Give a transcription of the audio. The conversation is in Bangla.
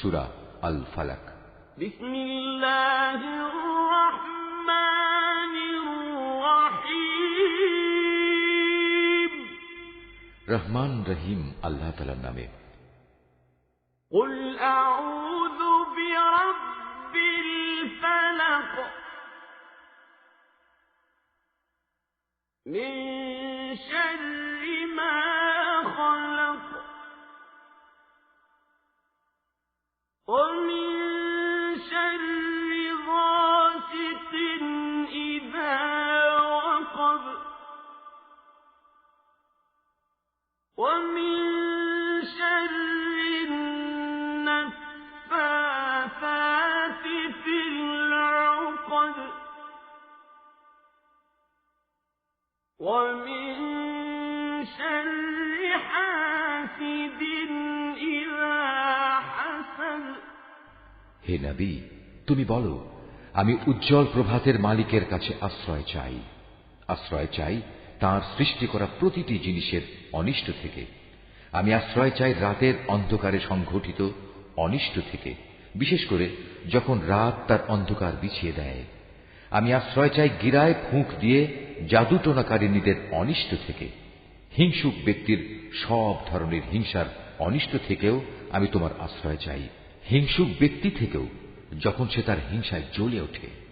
সূরা আল ফালাক। বিসমিল্লাহির রহমানির রহিম। রহমান রহিম আল্লাহ তাআলার নামে। কুল আউযু বিরাব্বিল ফালাক মিন শাররি মা খালাক ওয়া মিন শাররি গাসিকিন ইযা ওয়াকাব ওয়া মিন শাররিন নাফাসাতি ফিল উকদ ওয়া মিন শাররি হাসিদিন ইযা হাসাদ। হে নবী, তুমি বলো, আমি উজ্জ্বল প্রভাতের মালিকের কাছে আশ্রয় চাই। আশ্রয় চাই তাঁর সৃষ্টি করা প্রতিটি জিনিসের অনিষ্ট থেকে। আমি আশ্রয় চাই রাতের অন্ধকারে সংঘটিত অনিষ্ট থেকে, বিশেষ করে যখন রাত তার অন্ধকার বিছিয়ে দেয়। আমি আশ্রয় চাই গিরায় ফুঁক দিয়ে জাদুটোনাকারিনীদের অনিষ্ট থেকে। হিংসুক ব্যক্তির সব ধরনের হিংসার অনিষ্ট থেকেও আমি তোমার আশ্রয় চাই। হিংসুক ব্যক্তি থেকেও, যখন সে তার হিংসায় জ্বলে ওঠে।